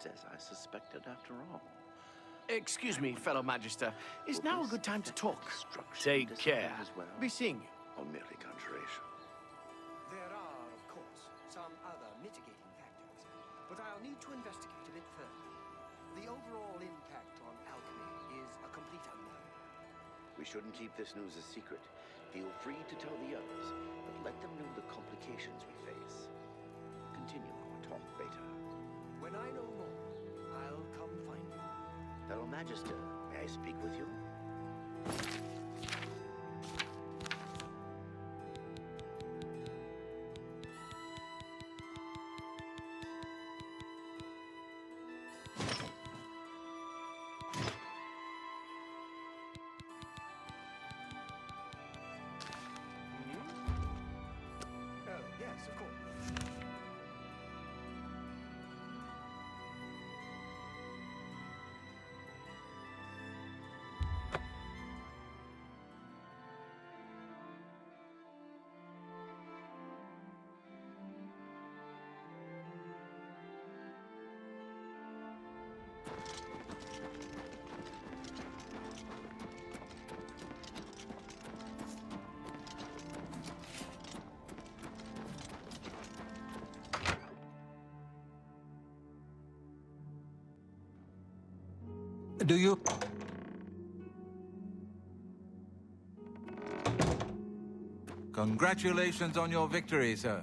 it's as I suspected after all. Excuse me, fellow Magister. Is now a good time to talk? Take care. Be seeing you. Or merely conjuration. There are, of course, some other mitigating factors, but I'll need to investigate a bit further. The overall impact on alchemy is a complete unknown. We shouldn't keep this news a secret. Feel free to tell the others, but let them know the complications we face. Continue our talk later. When I know more, I'll come find you. Fellow Magister, may I speak with you? Oh, yes, of course. Do you? Congratulations on your victory, sir.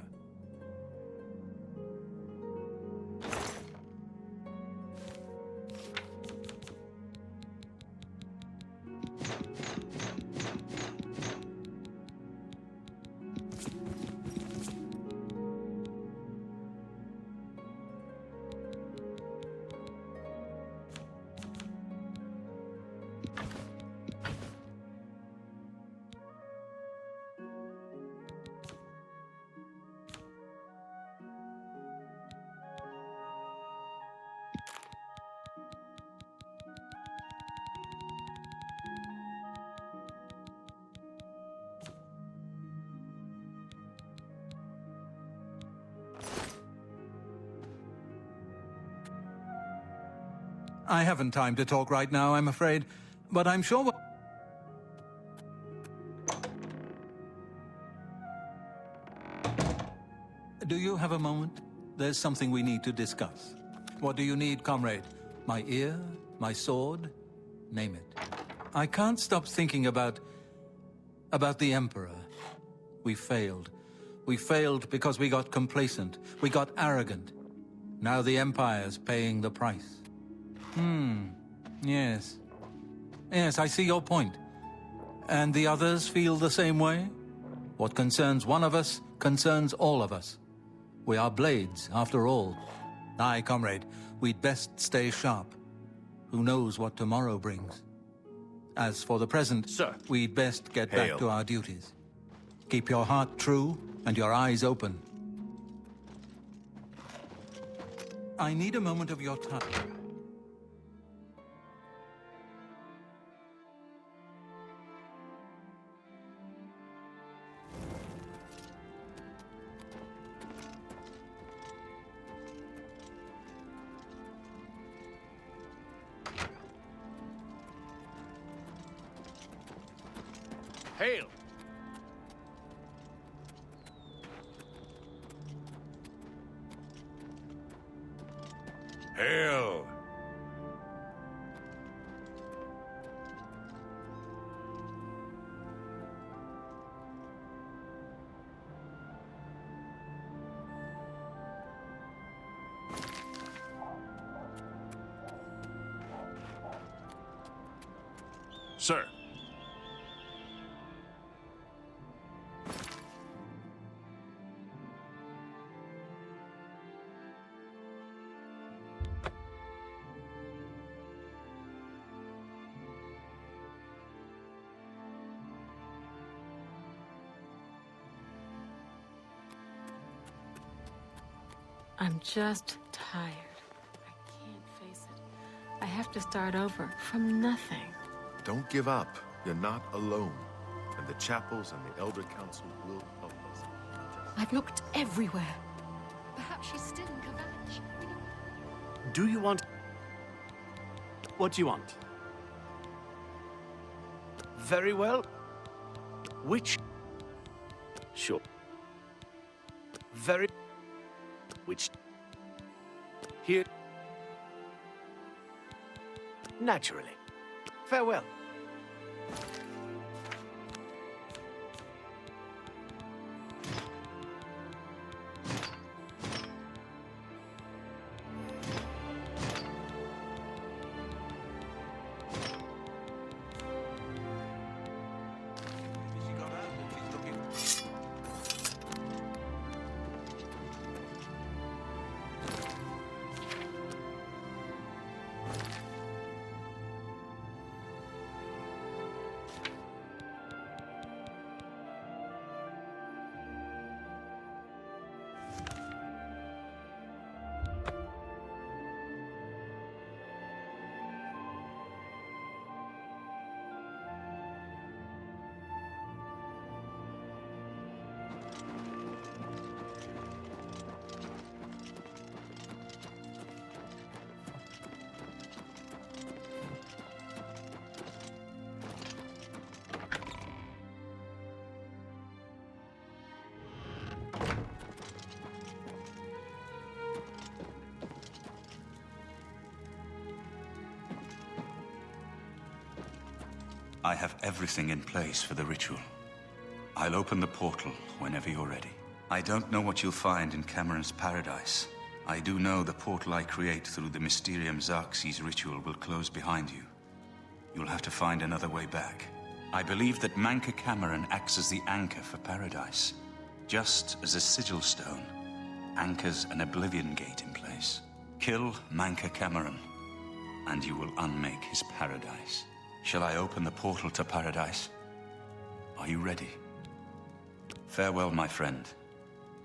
I haven't time to talk right now, I'm afraid, but I'm sure... Do you have a moment? There's something we need to discuss. What do you need, comrade? My ear? My sword? Name it. I can't stop thinking about the Emperor. We failed. We failed because we got complacent. We got arrogant. Now the Empire's paying the price. Yes. Yes, I see your point. And the others feel the same way? What concerns one of us concerns all of us. We are blades, after all. Aye, comrade, we'd best stay sharp. Who knows what tomorrow brings? As for the present, Sir. We'd best get Hail. back to our duties. Keep your heart true and your eyes open. I need a moment of your time. Hail! Hail! Sir. I'm just tired. I can't face it. I have to start over from nothing. Don't give up. You're not alone. And the chapels and the Elder Council will help us. I've looked everywhere. Perhaps she's still in Kavach. Do you want... What do you want? Very well. Which... Sure. Very... Which... Here... Naturally. Farewell. I have everything in place for the ritual. I'll open the portal whenever you're ready. I don't know what you'll find in Cameron's paradise. I do know the portal I create through the Mysterium Xerxes ritual will close behind you. You'll have to find another way back. I believe that Manca Cameron acts as the anchor for paradise, just as a sigil stone anchors an Oblivion gate in place. Kill Manca Cameron, and you will unmake his paradise. Shall I open the portal to paradise? Are you ready? Farewell, my friend.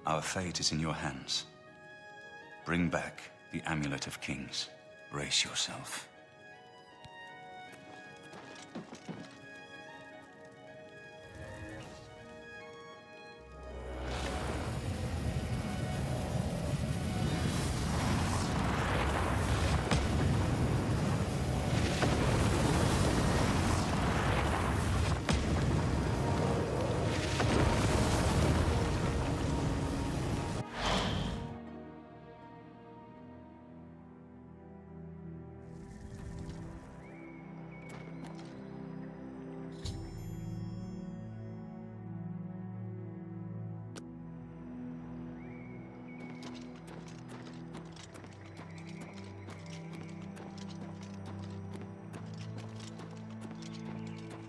Our fate is in your hands. Bring back the Amulet of Kings. Brace yourself.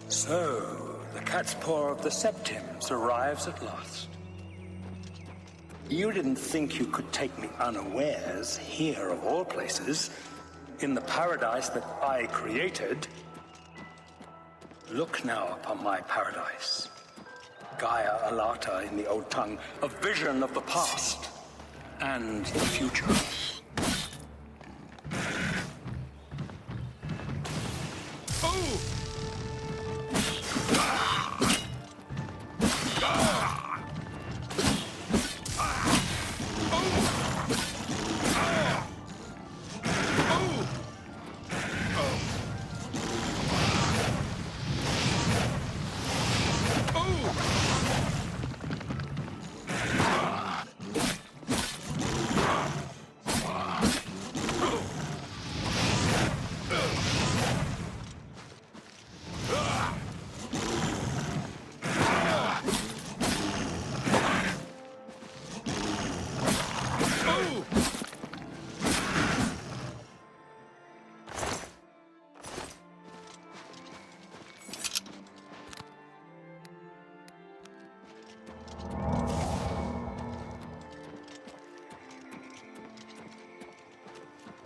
So, the cat's paw of the Septims arrives at last. You didn't think you could take me unawares here, of all places, in the paradise that I created. Look now upon my paradise. Gaia Alata in the old tongue, a vision of the past and the future.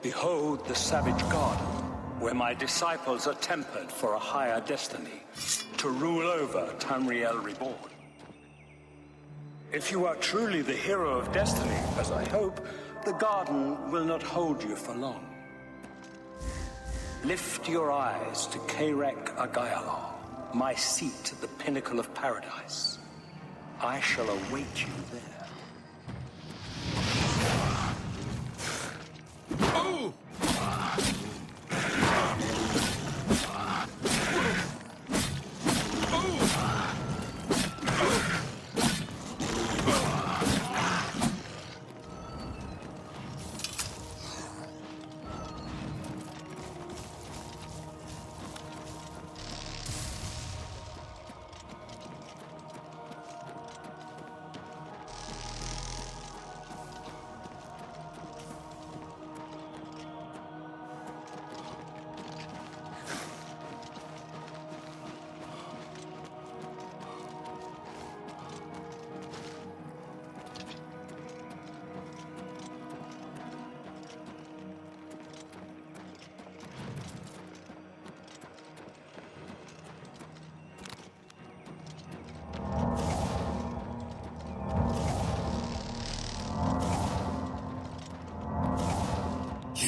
Behold the savage garden, where my disciples are tempered for a higher destiny, to rule over Tamriel Reborn. If you are truly the hero of destiny, as I hope, the garden will not hold you for long. Lift your eyes to Kairek Agaialor, my seat at the pinnacle of paradise. I shall await you there. Oh!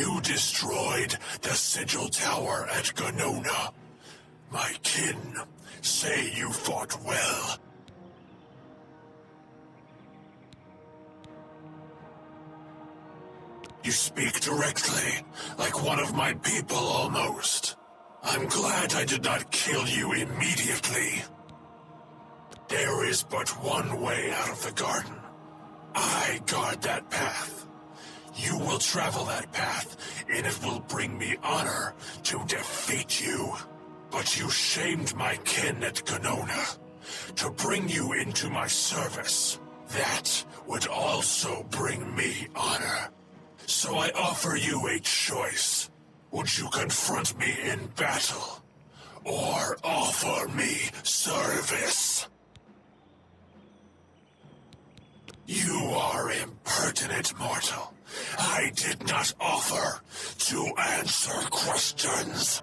You destroyed the Sigil Tower at Ganona. My kin say you fought well. You speak directly, like one of my people almost. I'm glad I did not kill you immediately. There is but one way out of the garden. I guard that path. You will travel that path, and it will bring me honor to defeat you. But you shamed my kin at Ganona. To bring you into my service, that would also bring me honor. So I offer you a choice. Would you confront me in battle, or offer me service? You are impertinent, mortal. I did not offer to answer questions.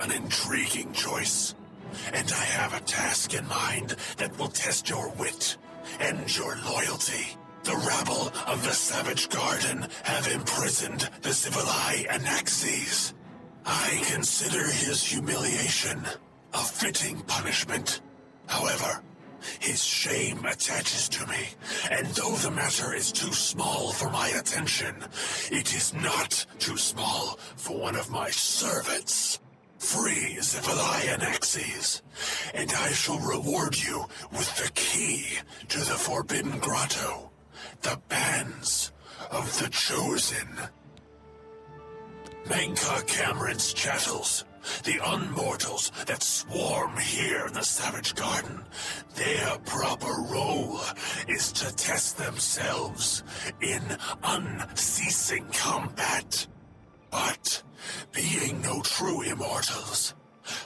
An intriguing choice. And I have a task in mind that will test your wit and your loyalty. The rabble of the Savage Garden have imprisoned the Civilai Anaxes. I consider his humiliation a fitting punishment. However, his shame attaches to me, and though the matter is too small for my attention, it is not too small for one of my servants. free Zivili and Axes, and I shall reward you with the key to the Forbidden Grotto, the Bands of the Chosen. Menka Cameron's chattels, the unmortals that swarm here in the Savage Garden, their proper role is to test themselves in unceasing combat. But, being no true immortals,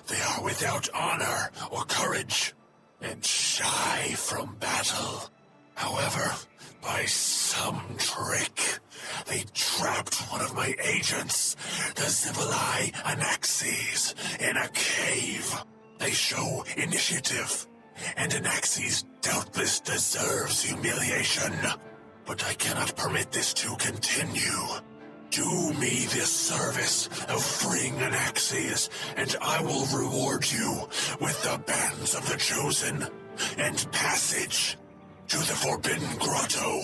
they are without honor or courage, and shy from battle. However, by some trick, they trapped one of my agents, the Zivili Anaxes, in a cave. They show initiative, and Anaxes doubtless deserves humiliation. But I cannot permit this to continue. Do me this service of freeing Anaxes, and I will reward you with the Bands of the Chosen and passage to the Forbidden Grotto.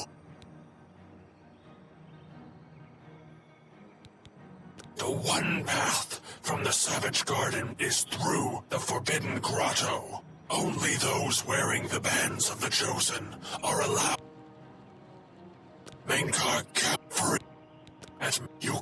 The one path from the Savage Garden is through the Forbidden Grotto. Only those wearing the Bands of the Chosen are allowed. Menkar free at you.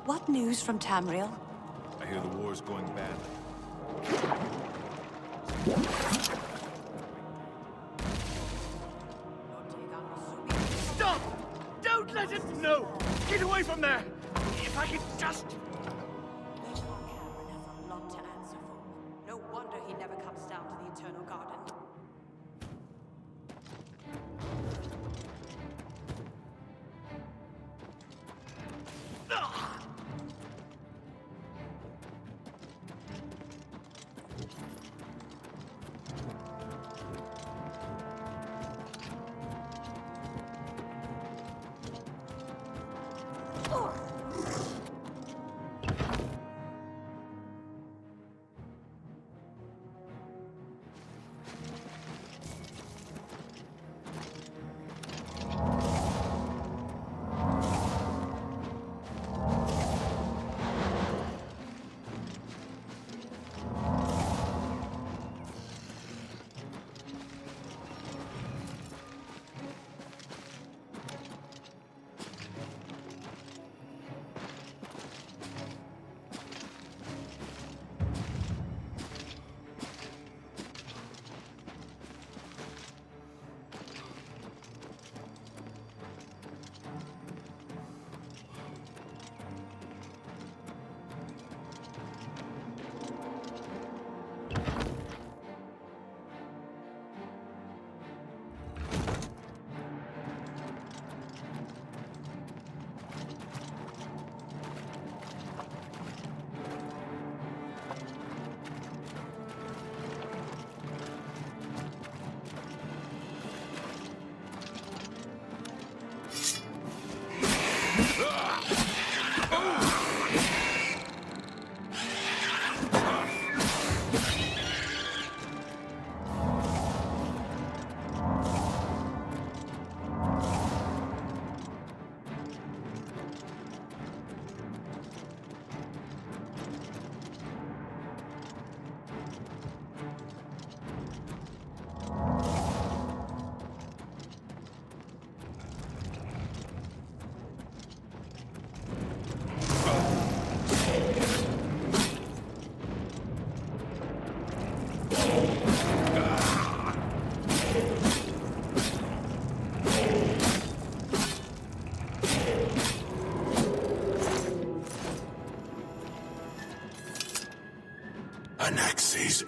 What news from Tamriel? I hear the war's going badly. Stop! Don't let it... No! Get away from there! If I could just... Cameron has a lot to answer for. No wonder he never comes down to the Eternal Garden.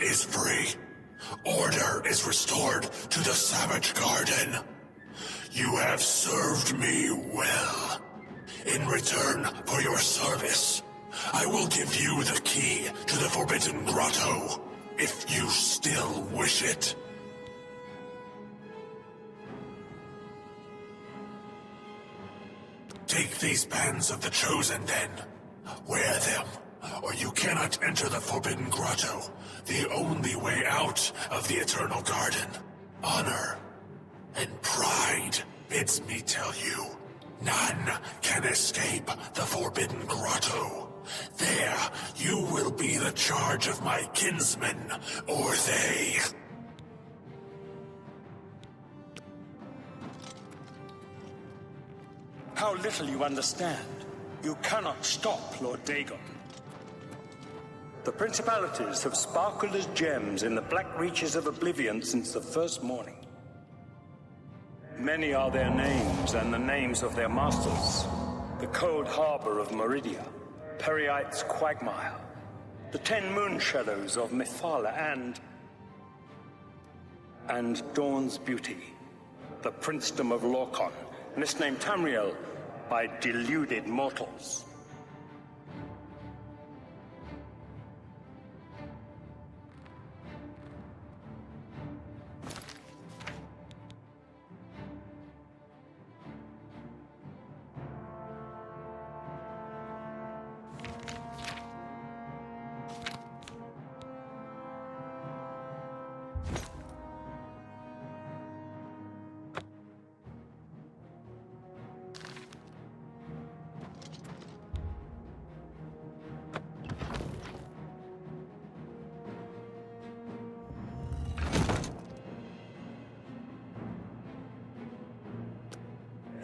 is free. Order is restored to the Savage Garden. You have served me well. In return for your service, I will give you the key to the Forbidden Grotto, if you still wish it. Take these bands of the Chosen, then. Wear them, or you cannot enter the Forbidden Grotto, the only way out of the Eternal Garden. Honor and pride bids me tell you, none can escape the Forbidden Grotto. There, you will be the charge of my kinsmen, or they. How little you understand. You cannot stop Lord Dagon. The principalities have sparkled as gems in the black reaches of Oblivion since the first morning. Many are their names and the names of their masters. The cold harbor of Meridia, Periite's quagmire, the 10 moon shadows of Mephala, and Dawn's beauty, the princedom of Lorkon, misnamed Tamriel by deluded mortals.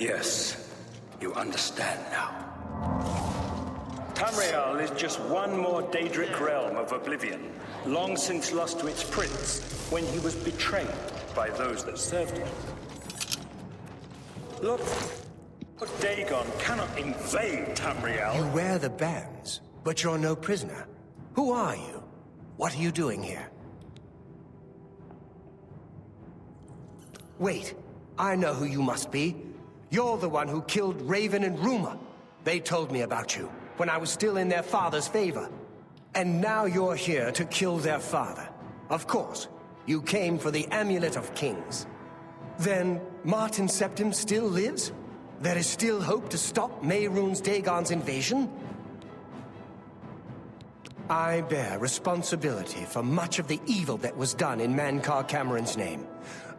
Yes, you understand now. Tamriel is just one more Daedric realm of Oblivion, long since lost to its prince when he was betrayed by those that served him. Lord Dagon cannot invade Tamriel. You wear the bands, but you're no prisoner. Who are you? What are you doing here? Wait, I know who you must be. You're the one who killed Raven and Rumor. They told me about you when I was still in their father's favor. And now you're here to kill their father. Of course, you came for the Amulet of Kings. Then Martin Septim still lives? There is still hope to stop Mehrunes Dagon's invasion? I bear responsibility for much of the evil that was done in Mankar Cameron's name.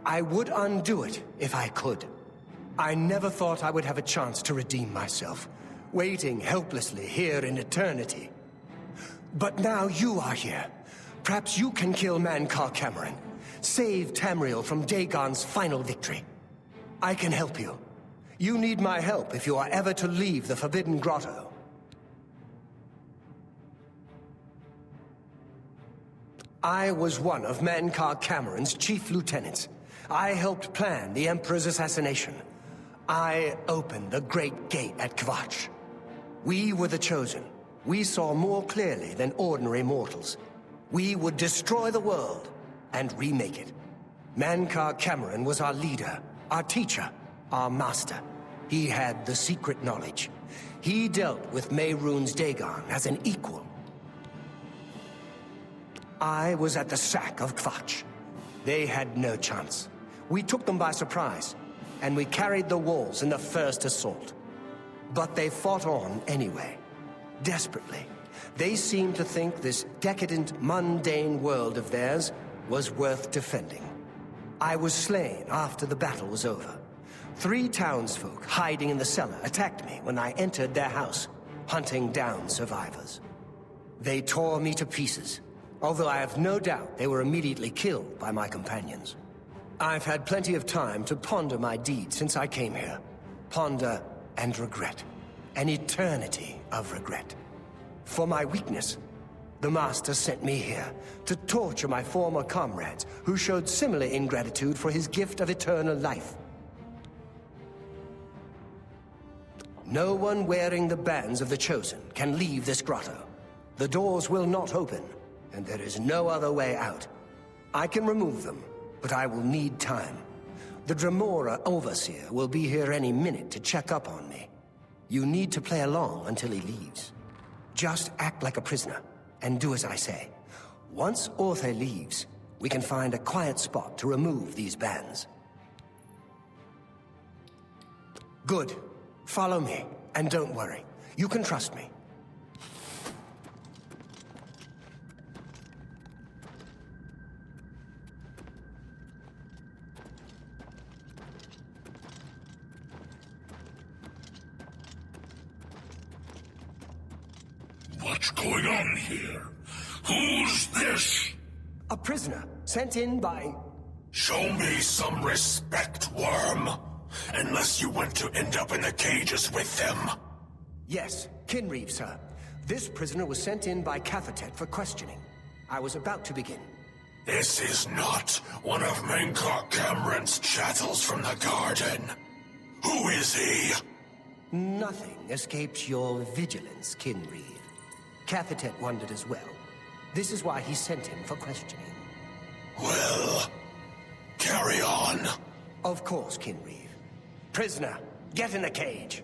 I would undo it if I could. I never thought I would have a chance to redeem myself, waiting helplessly here in eternity. But now you are here. Perhaps you can kill Mankar Cameron, save Tamriel from Dagon's final victory. I can help you. You need my help if you are ever to leave the Forbidden Grotto. I was one of Mankar Cameron's chief lieutenants. I helped plan the Emperor's assassination. I opened the Great Gate at Kvatch. We were the Chosen. We saw more clearly than ordinary mortals. We would destroy the world and remake it. Mankar Cameron was our leader, our teacher, our master. He had the secret knowledge. He dealt with Mehrunes Dagon as an equal. I was at the sack of Kvatch. They had no chance. We took them by surprise, and we carried the walls in the first assault. But they fought on anyway, desperately. They seemed to think this decadent, mundane world of theirs was worth defending. I was slain after the battle was over. 3 townsfolk hiding in the cellar attacked me when I entered their house, hunting down survivors. They tore me to pieces, although I have no doubt they were immediately killed by my companions. I've had plenty of time to ponder my deed since I came here. Ponder and regret. An eternity of regret. For my weakness, the Master sent me here to torture my former comrades who showed similar ingratitude for his gift of eternal life. No one wearing the bands of the Chosen can leave this grotto. The doors will not open. and there is no other way out. I can remove them, but I will need time. The Dremora Overseer will be here any minute to check up on me. You need to play along until he leaves. Just act like a prisoner, and do as I say. Once Orthe leaves, we can find a quiet spot to remove these bands. Good. Follow me, and don't worry. You can trust me. What's going on here? Who's this? A prisoner, sent in by... Show me some respect, worm. Unless you want to end up in the cages with them. Yes, Kinreeve, sir. This prisoner was sent in by Cathatet for questioning. I was about to begin. This is not one of Menkar Cameron's chattels from the garden. Who is he? Nothing escapes your vigilance, Kinreeve. Cathatet wondered as well. This is why he sent him for questioning. Well, carry on. Of course, Kinreeve. Prisoner, get in the cage.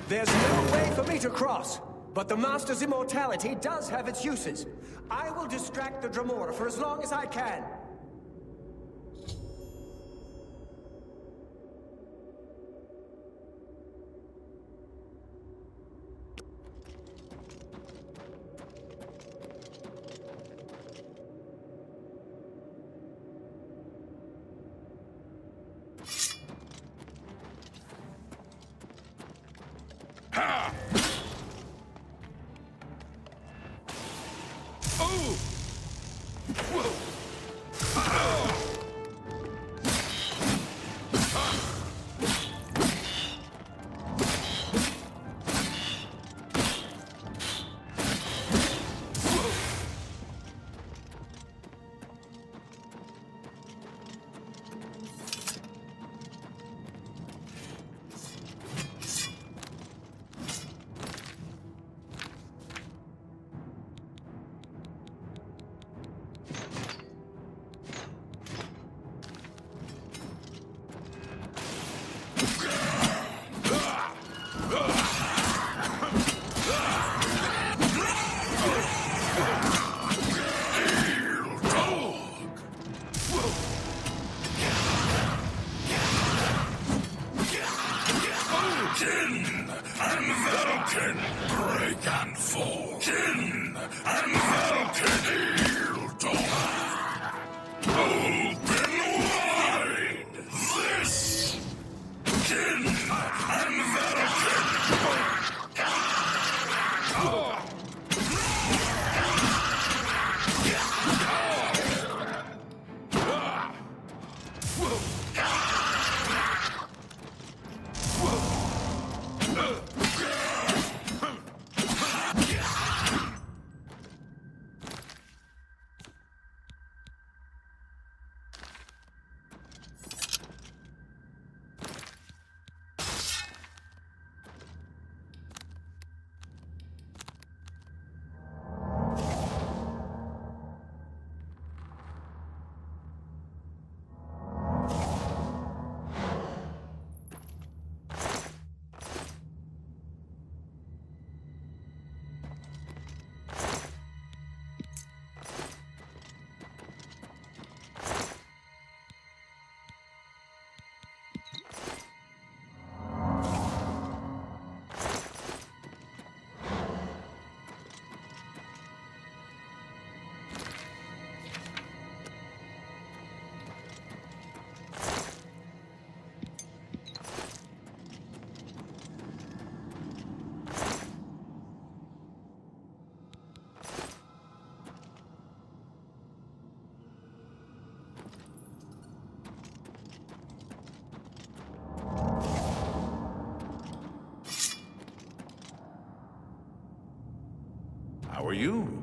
There's no way for me to cross, but the Master's immortality does have its uses. I will distract the Dremora for as long as I can. for you.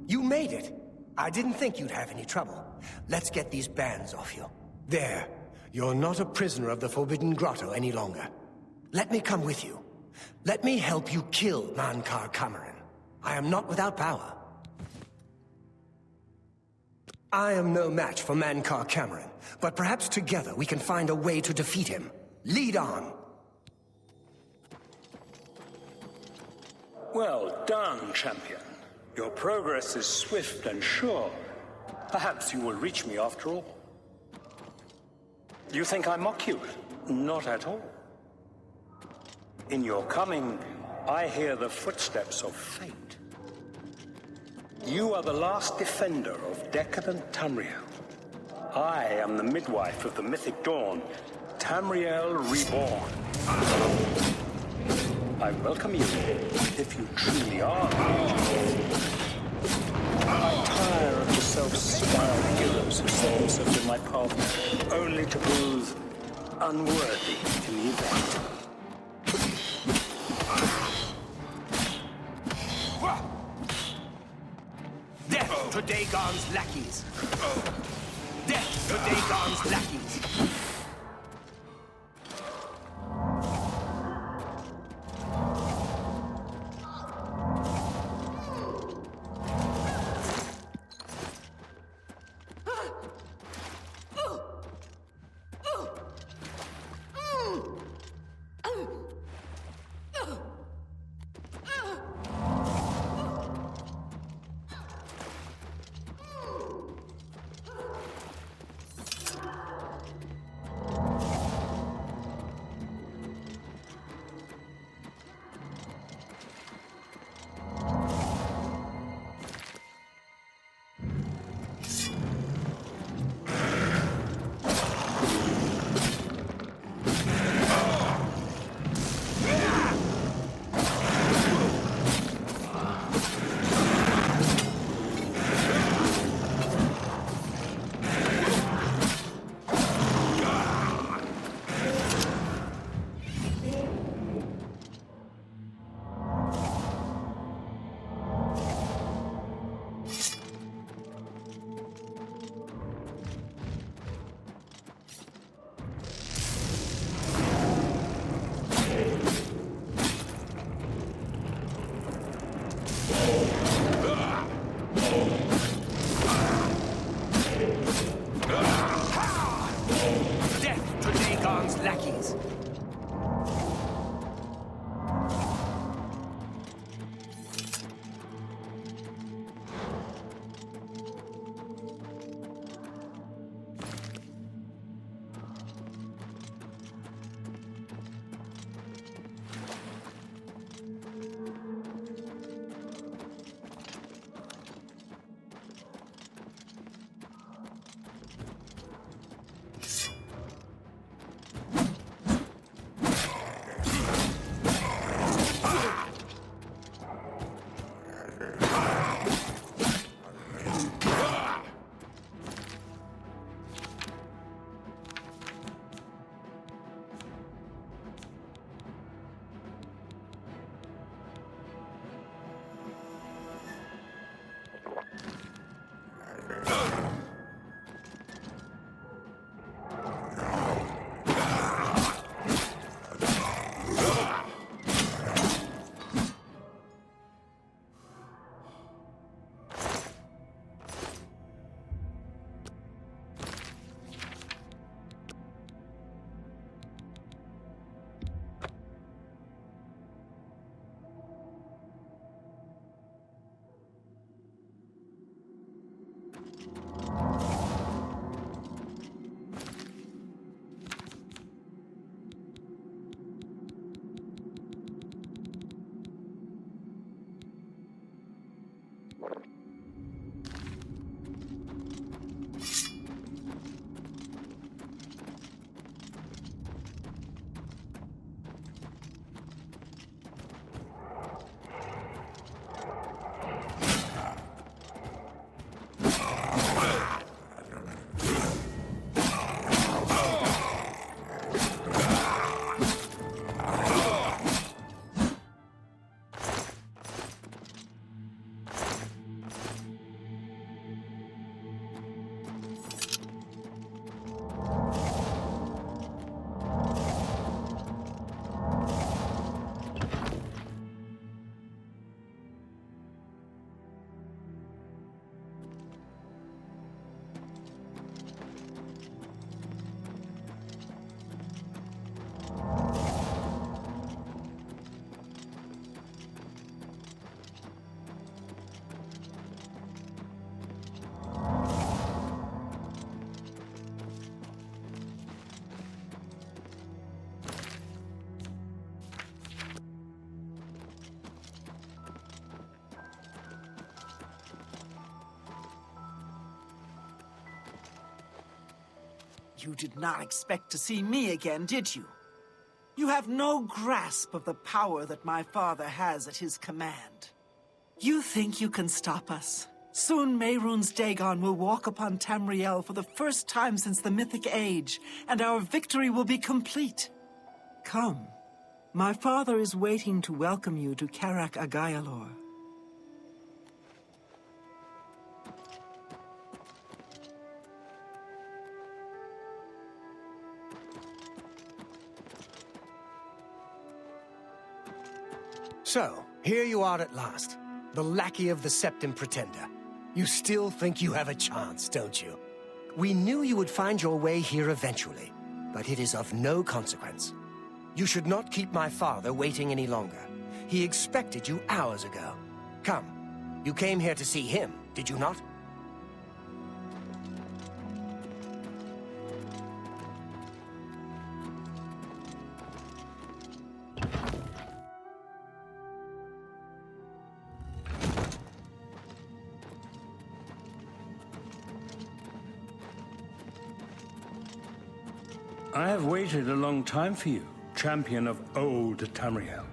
You made it. I didn't think you'd have any trouble. Let's get these bands off you. There. You're not a prisoner of the Forbidden Grotto any longer. Let me come with you. Let me help you kill Mankar Cameron. I am not without power. I am no match for Mankar Cameron, but perhaps together we can find a way to defeat him. Lead on. Well done, champion. Your progress is swift and sure. Perhaps you will reach me after all. You think I mock you? Not at all. In your coming, I hear the footsteps of fate. You are the last defender of decadent Tamriel. I am the midwife of the mythic dawn, Tamriel Reborn. I welcome you, if you truly are. I tire of the self-styled heroes who set themselves in my path, only to prove unworthy in the event. Death to Dagon's lackeys! Death to Dagon's lackeys! You did not expect to see me again, did you? You have no grasp of the power that my father has at his command. You think you can stop us? Soon Mehrunes Dagon will walk upon Tamriel for the first time since the Mythic Age, and our victory will be complete. Come. My father is waiting to welcome you to Karak Agayalor. So, here you are at last, the lackey of the Septim Pretender. You still think you have a chance, don't you? We knew you would find your way here eventually, but it is of no consequence. You should not keep my father waiting any longer. He expected you hours ago. Come, you came here to see him, did you not? I have waited a long time for you, champion of old Tamriel.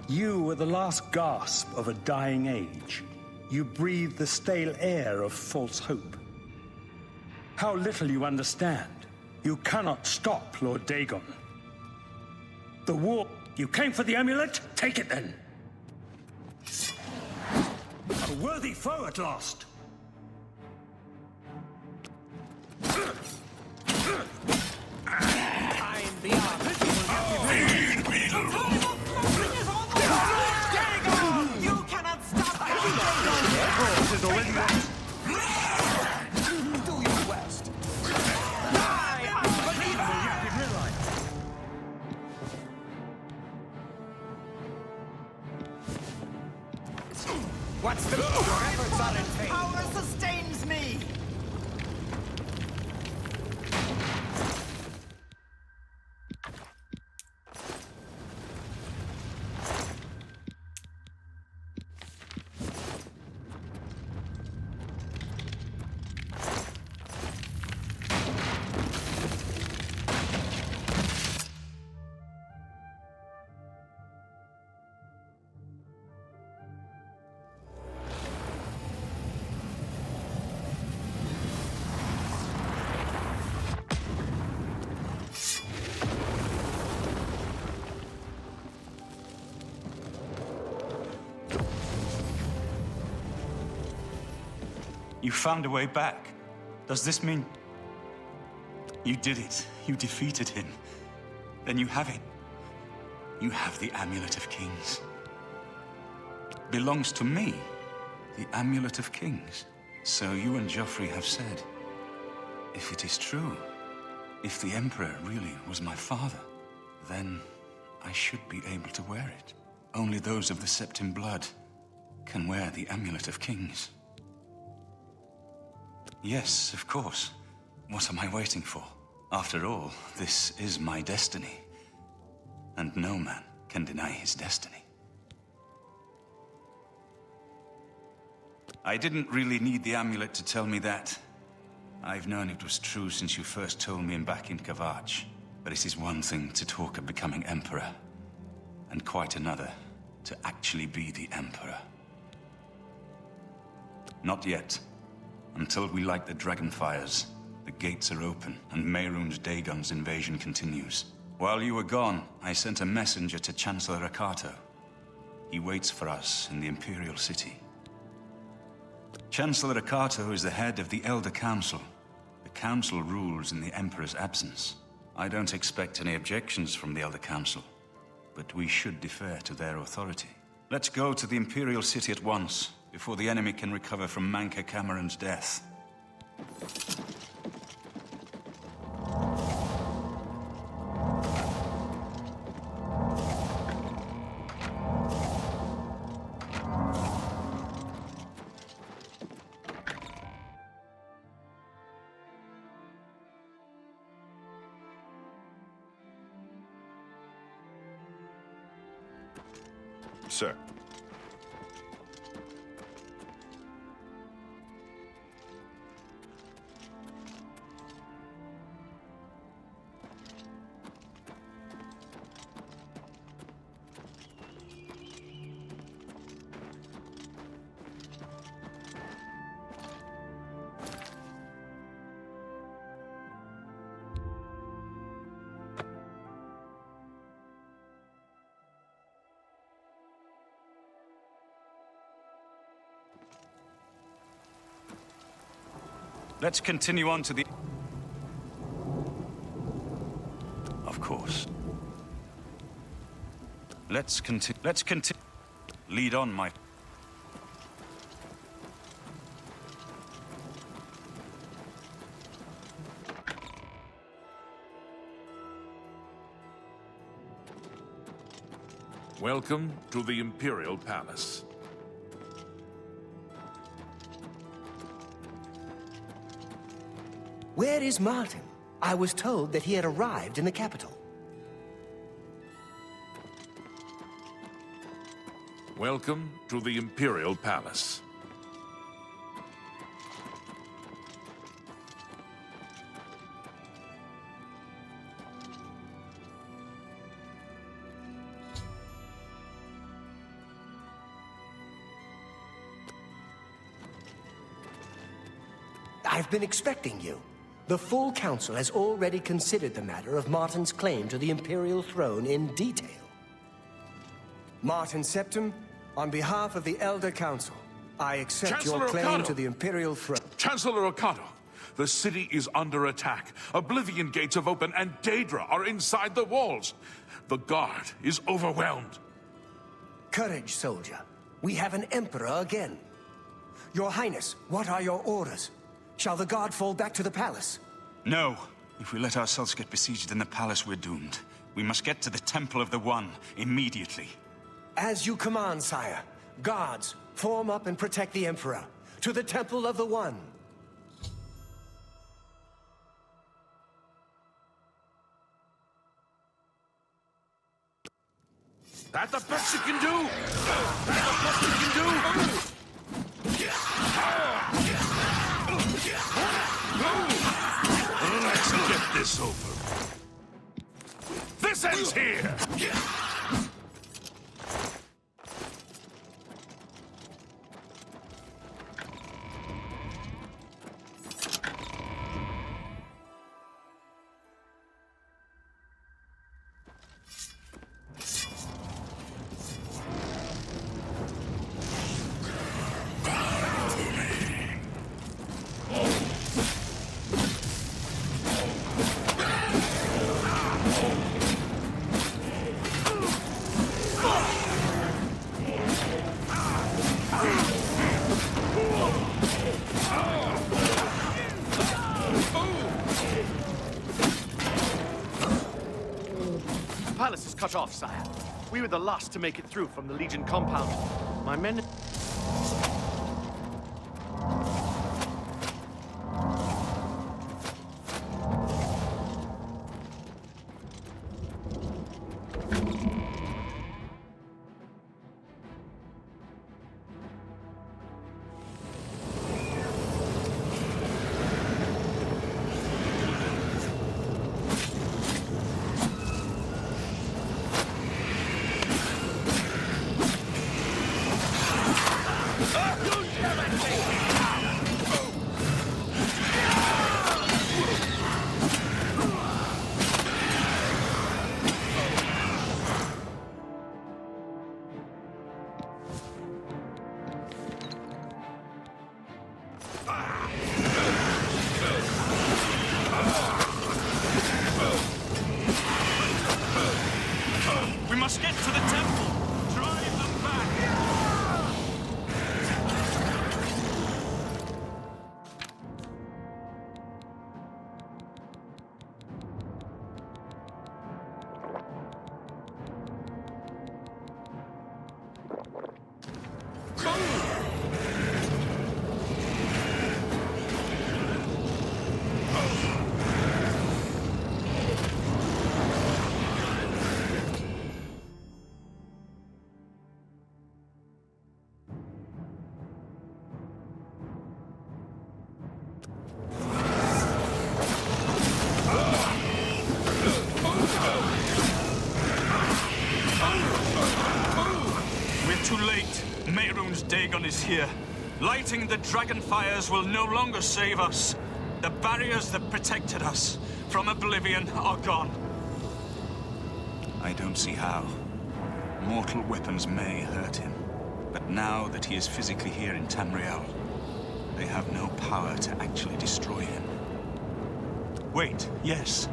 You were the last gasp of a dying age. You breathed the stale air of false hope. How little you understand. You cannot stop Lord Dagon. The war... You came for the amulet? Take it then. A worthy foe at last. What's the... Your efforts are in vain. Power sustains me! You found a way back. Does this mean... You did it. You defeated him. Then you have it. You have the Amulet of Kings. Belongs to me. The Amulet of Kings. So you and Joffrey have said. If it is true, if the Emperor really was my father, then I should be able to wear it. Only those of the Septim blood can wear the Amulet of Kings. Yes, of course. What am I waiting for? After all, this is my destiny. And no man can deny his destiny. I didn't really need the amulet to tell me that. I've known it was true since you first told me back in Kvatch. But it is one thing to talk of becoming Emperor, and quite another to actually be the Emperor. Not yet. Until we light the Dragonfires, the gates are open, and Mehrunes Dagon's invasion continues. While you were gone, I sent a messenger to Chancellor Akato. He waits for us in the Imperial City. Chancellor Akato is the head of the Elder Council. The Council rules in the Emperor's absence. I don't expect any objections from the Elder Council, but we should defer to their authority. Let's go to the Imperial City at once, before the enemy can recover from Manca Cameron's death. Sir. Let's continue on to the... Of course. Let's continue. Lead on, my... Welcome to the Imperial Palace. Where is Martin? I was told that he had arrived in the capital. Welcome to the Imperial Palace. I've been expecting you. The full council has already considered the matter of Martin's claim to the Imperial throne in detail. Martin Septim, on behalf of the Elder Council, I accept Chancellor your claim Okato. to the Imperial throne. Chancellor Okato, the city is under attack. Oblivion gates have opened and Daedra are inside the walls. The guard is overwhelmed. Courage, soldier. We have an emperor again. Your Highness, what are your orders? Shall the guard fall back to the palace? No. If we let ourselves get besieged in the palace, we're doomed. We must get to the Temple of the One immediately. As you command, sire. Guards, form up and protect the Emperor. To the Temple of the One. That the best you can do? That the best you can do? Let's get this over. This ends here! The palace is cut off, sire. We were the last to make it through from the Legion compound. My men... We must get to the temple. Drive them back. Too late. Mehrunes Dagon is here. Lighting the dragon fires will no longer save us. The barriers that protected us from Oblivion are gone. I don't see how. Mortal weapons may hurt him, but now that he is physically here in Tamriel, they have no power to actually destroy him. Wait, yes.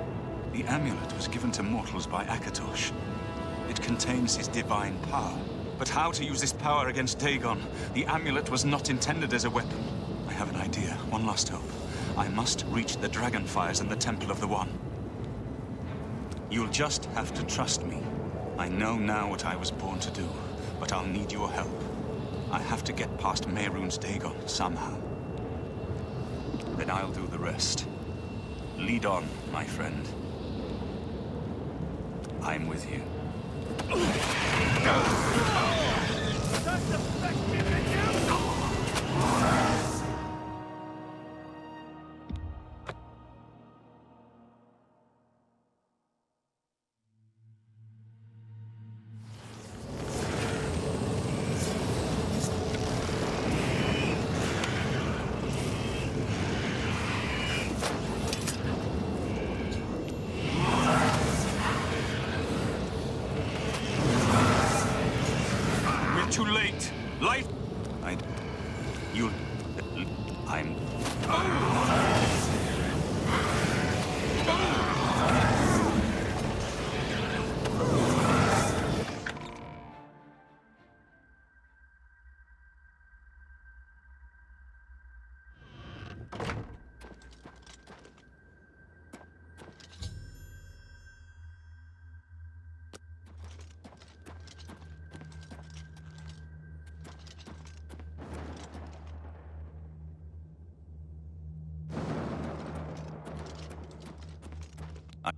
The amulet was given to mortals by Akatosh. It contains his divine power. But how to use this power against Dagon? The amulet was not intended as a weapon. I have an idea, one last hope. I must reach the dragon fires and the Temple of the One. You'll just have to trust me. I know now what I was born to do, but I'll need your help. I have to get past Mehrunes Dagon somehow. Then I'll do the rest. Lead on, my friend. I'm with you. Too late. Light.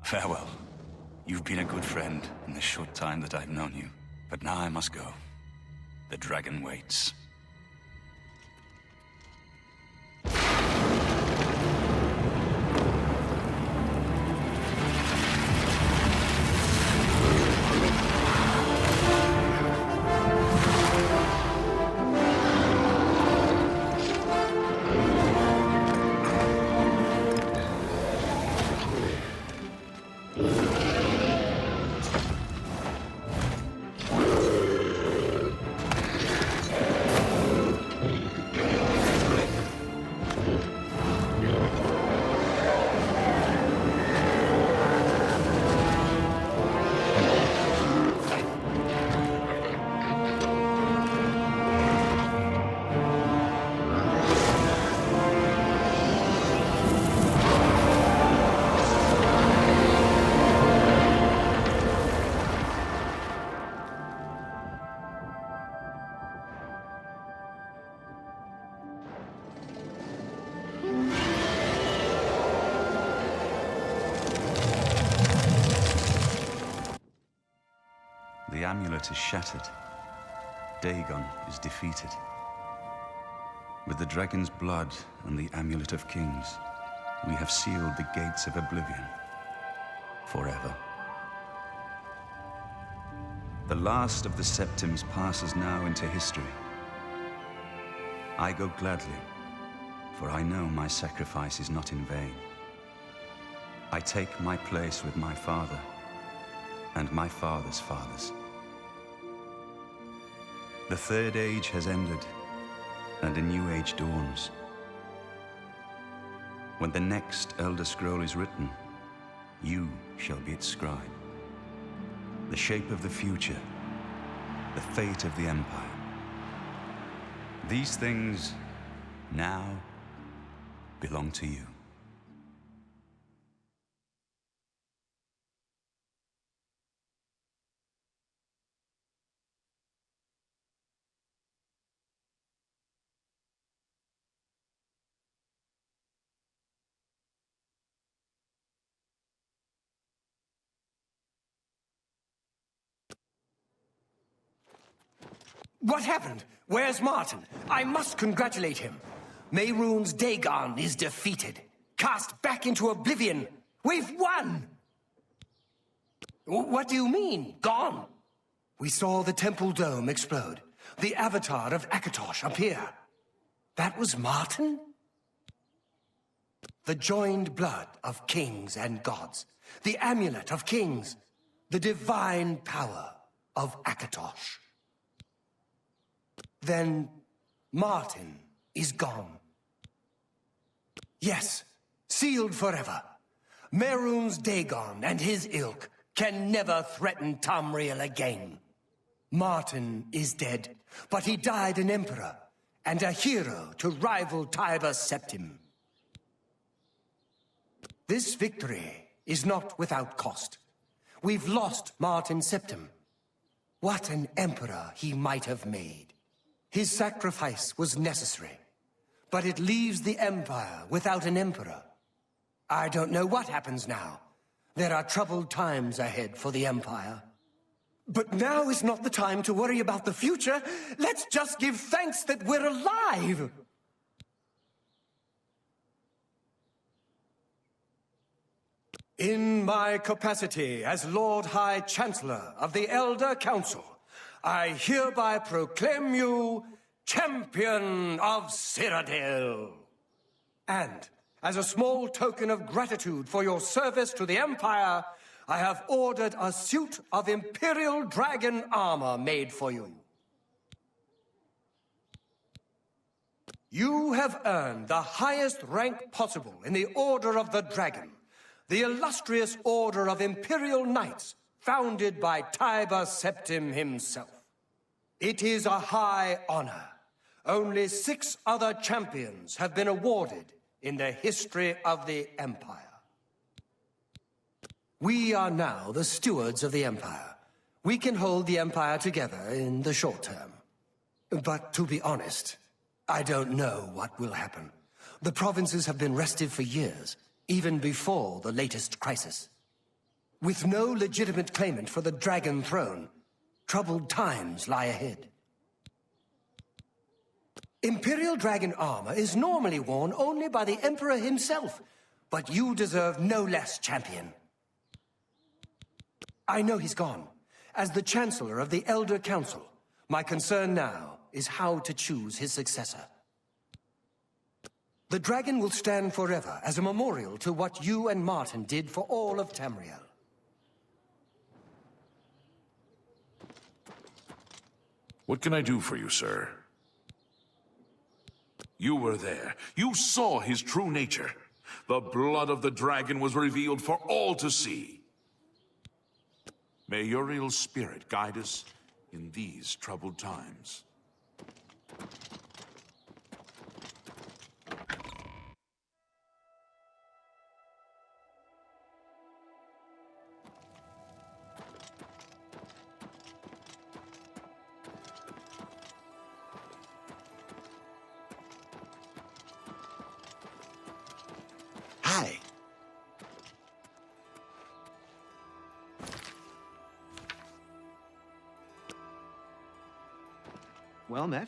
Farewell. You've been a good friend in the short time that I've known you. But now I must go. The dragon waits. The amulet is shattered. Dagon is defeated. With the dragon's blood and the amulet of kings, we have sealed the gates of Oblivion forever. The last of the Septims passes now into history. I go gladly, for I know my sacrifice is not in vain. I take my place with my father and my father's fathers. The third age has ended, and a new age dawns. When the next Elder Scroll is written, you shall be its scribe. The shape of the future, the fate of the Empire. These things now belong to you. What happened? Where's Martin? I must congratulate him. Mehrunes Dagon is defeated. Cast back into Oblivion. We've won! What do you mean, gone? We saw the temple dome explode. The avatar of Akatosh appear. That was Martin? The joined blood of kings and gods. The amulet of kings. The divine power of Akatosh. Then Martin is gone. Yes, sealed forever. Mehrunes Dagon and his ilk can never threaten Tamriel again. Martin is dead, but he died an emperor and a hero to rival Tiber Septim. This victory is not without cost. We've lost Martin Septim. What an emperor he might have made. His sacrifice was necessary, but it leaves the Empire without an emperor. I don't know what happens now. There are troubled times ahead for the Empire. But now is not the time to worry about the future. Let's just give thanks that we're alive! In my capacity as Lord High Chancellor of the Elder Council, I hereby proclaim you Champion of Cyrodiil. And, as a small token of gratitude for your service to the Empire, I have ordered a suit of Imperial Dragon armor made for you. You have earned the highest rank possible in the Order of the Dragon, the illustrious Order of Imperial Knights, founded by Tiber Septim himself. It is a high honor. Only 6 other champions have been awarded in the history of the Empire. We are now the stewards of the Empire. We can hold the Empire together in the short term. But to be honest, I don't know what will happen. The provinces have been restive for years, even before the latest crisis. With no legitimate claimant for the Dragon Throne, troubled times lie ahead. Imperial Dragon armor is normally worn only by the Emperor himself, but you deserve no less, champion. I know he's gone. As the Chancellor of the Elder Council, my concern now is how to choose his successor. The dragon will stand forever as a memorial to what you and Martin did for all of Tamriel. What can I do for you, sir? You were there. You saw his true nature. The blood of the dragon was revealed for all to see. May Uriel's spirit guide us in these troubled times. Hi. Well met.